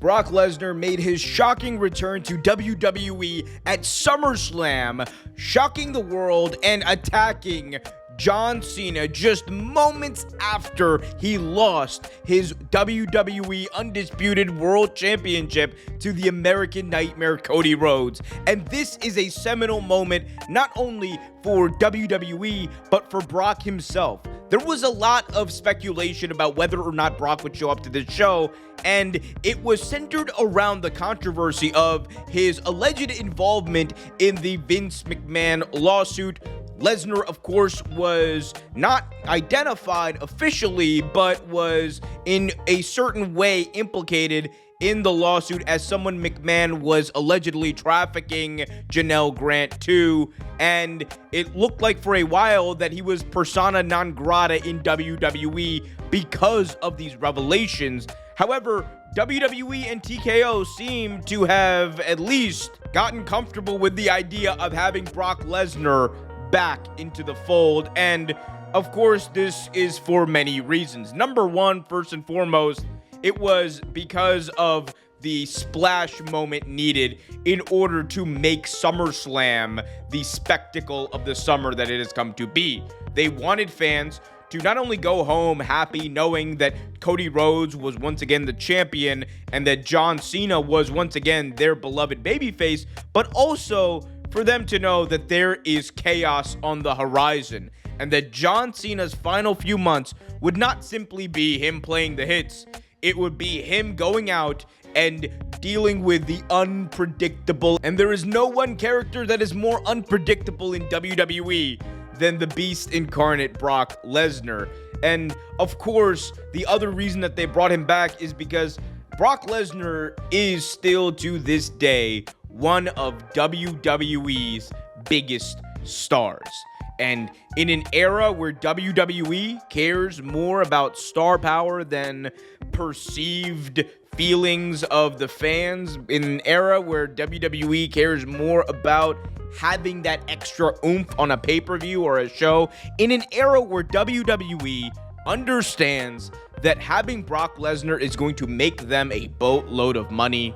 Brock Lesnar made his shocking return to WWE at SummerSlam, shocking the world and attacking John Cena just moments after he lost his WWE Undisputed World Championship to the American Nightmare Cody Rhodes. And this is a seminal moment not only for WWE, but for Brock himself. There was a lot of speculation about whether or not Brock would show up to this show, and it was centered around the controversy of his alleged involvement in the Vince McMahon lawsuit. Lesnar, of course, was not identified officially, but was in a certain way implicated in the lawsuit as someone McMahon was allegedly trafficking Janelle Grant to, and it looked like for a while that he was persona non grata in WWE because of these revelations. However, WWE and TKO seem to have at least gotten comfortable with the idea of having Brock Lesnar back into the fold, and of course this is for many reasons. Number one, first and foremost, it was because of the splash moment needed in order to make SummerSlam the spectacle of the summer that it has come to be. They wanted fans to not only go home happy knowing that Cody Rhodes was once again the champion and that John Cena was once again their beloved babyface, but also for them to know that there is chaos on the horizon and that John Cena's final few months would not simply be him playing the hits. It would be him going out and dealing with the unpredictable. And there is no one character that is more unpredictable in WWE than the beast incarnate Brock Lesnar. And of course, the other reason that they brought him back is because Brock Lesnar is still to this day one of WWE's biggest stars. And in an era where WWE cares more about star power than perceived feelings of the fans, in an era where WWE cares more about having that extra oomph on a pay-per-view or a show, in an era where WWE understands that having Brock Lesnar is going to make them a boatload of money,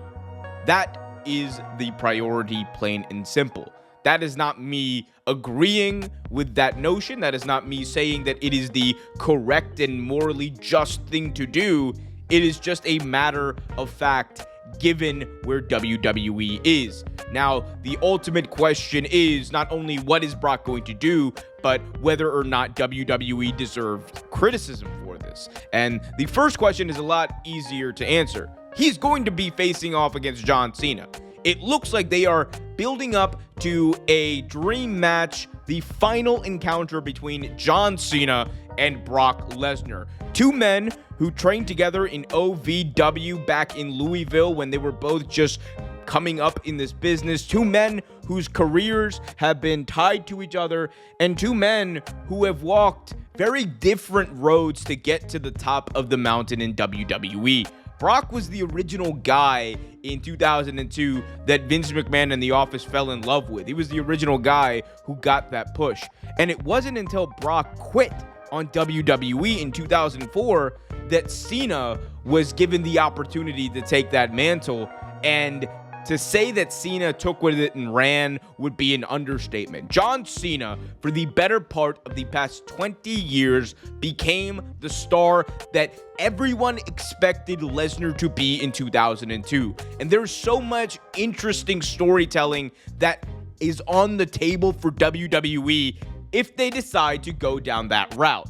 that is the priority, plain and simple. That is not me agreeing with that notion. That is not me saying that it is the correct and morally just thing to do. It is just a matter of fact given where WWE is. Now, the ultimate question is not only what is Brock going to do, but whether or not WWE deserved criticism for this. And the first question is a lot easier to answer. He's going to be facing off against John Cena. It looks like they are building up to a dream match, the final encounter between John Cena and Brock Lesnar. Two men who trained together in OVW back in Louisville when they were both just coming up in this business. Two men whose careers have been tied to each other, and two men who have walked very different roads to get to the top of the mountain in WWE. Brock was the original guy in 2002 that Vince McMahon and The Office fell in love with. He was the original guy who got that push. And it wasn't until Brock quit on WWE in 2004 that Cena was given the opportunity to take that mantle. And to say that Cena took with it and ran would be an understatement. John Cena, for the better part of the past 20 years, became the star that everyone expected Lesnar to be in 2002. And there's so much interesting storytelling that is on the table for WWE if they decide to go down that route.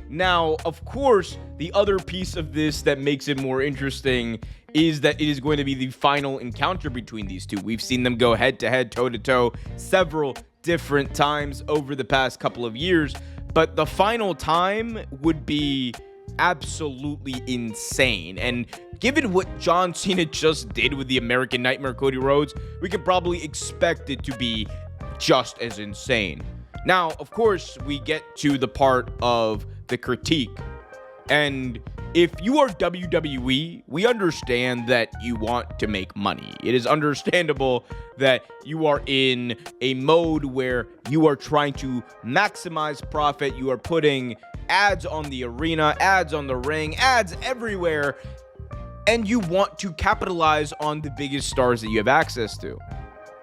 Now, of course, the other piece of this that makes it more interesting is that it is going to be the final encounter between these two. We've seen them go head-to-head, toe-to-toe several different times over the past couple of years, but the final time would be absolutely insane. And given what John Cena just did with the American Nightmare Cody Rhodes, we can probably expect it to be just as insane. Now, of course, we get to the part of the critique. And if you are WWE, we understand that you want to make money. It is understandable that you are in a mode where you are trying to maximize profit. You are putting ads on the arena, ads on the ring, ads everywhere. and you want to capitalize on the biggest stars that you have access to.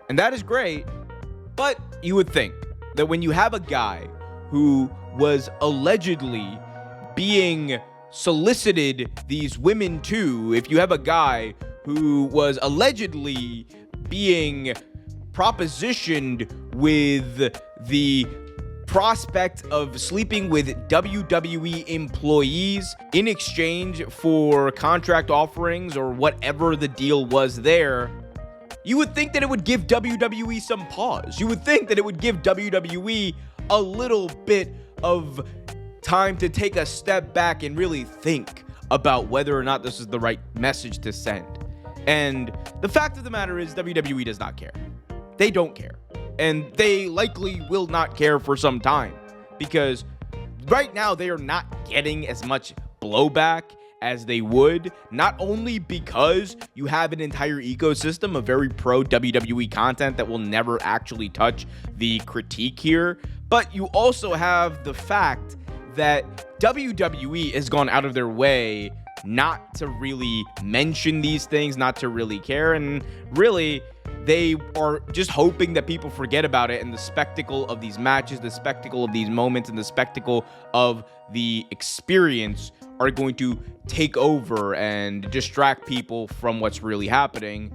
And that is great, but you would think that when you have a guy who was allegedly being solicited these women to, if you have a guy who was allegedly being propositioned with the prospect of sleeping with WWE employees in exchange for contract offerings or whatever the deal was there, you would think that it would give WWE some pause. You would think that it would give WWE a little bit of time to take a step back and really think about whether or not this is the right message to send. And the fact of the matter is, WWE does not care. They don't care. And they likely will not care for some time, because right now they are not getting as much blowback as they would, not only because you have an entire ecosystem of very pro WWE content that will never actually touch the critique here, but you also have the fact that WWE has gone out of their way not to really mention these things, not to really care, and really they are just hoping that people forget about it, and the spectacle of these matches, the spectacle of these moments, and the spectacle of the experience are going to take over and distract people from what's really happening.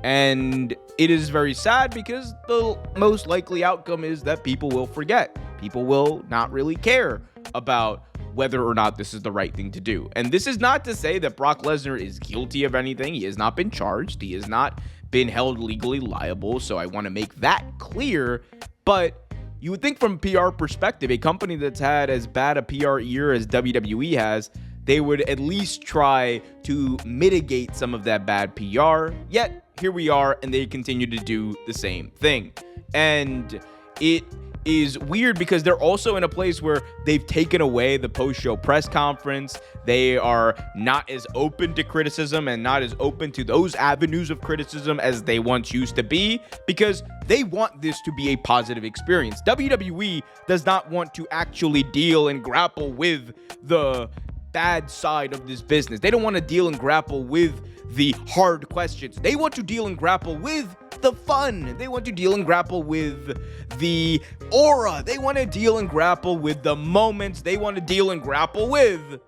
And it is very sad, because the most likely outcome is that people will forget. People will not really care about whether or not this is the right thing to do. And this is not to say that Brock Lesnar is guilty of anything. He has not been charged. He has not been held legally liable. So I want to make that clear. But you would think from a PR perspective, a company that's had as bad a PR year as WWE has, they would at least try to mitigate some of that bad PR. Yet here we are, and they continue to do the same thing. And it is weird because they're also in a place where they've taken away the post-show press conference. They are not as open to criticism and not as open to those avenues of criticism as they once used to be, because they want this to be a positive experience. WWE does not want to actually deal and grapple with the bad side of this business. They don't want to deal and grapple with the hard questions. They want to deal and grapple with the fun. They want to deal and grapple with the aura. They want to deal and grapple with the moments. They want to deal and grapple with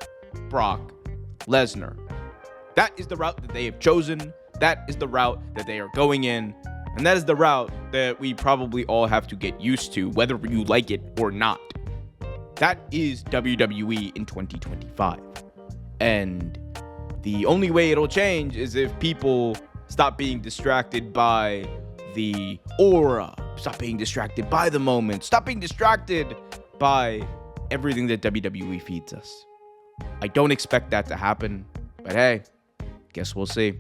Brock Lesnar. That is the route that they have chosen. That is the route that they are going in. And that is the route that we probably all have to get used to, whether you like it or not. That is WWE in 2025. And the only way it'll change is if people stop being distracted by the aura, stop being distracted by the moment, stop being distracted by everything that WWE feeds us. I don't expect that to happen, but hey, guess we'll see.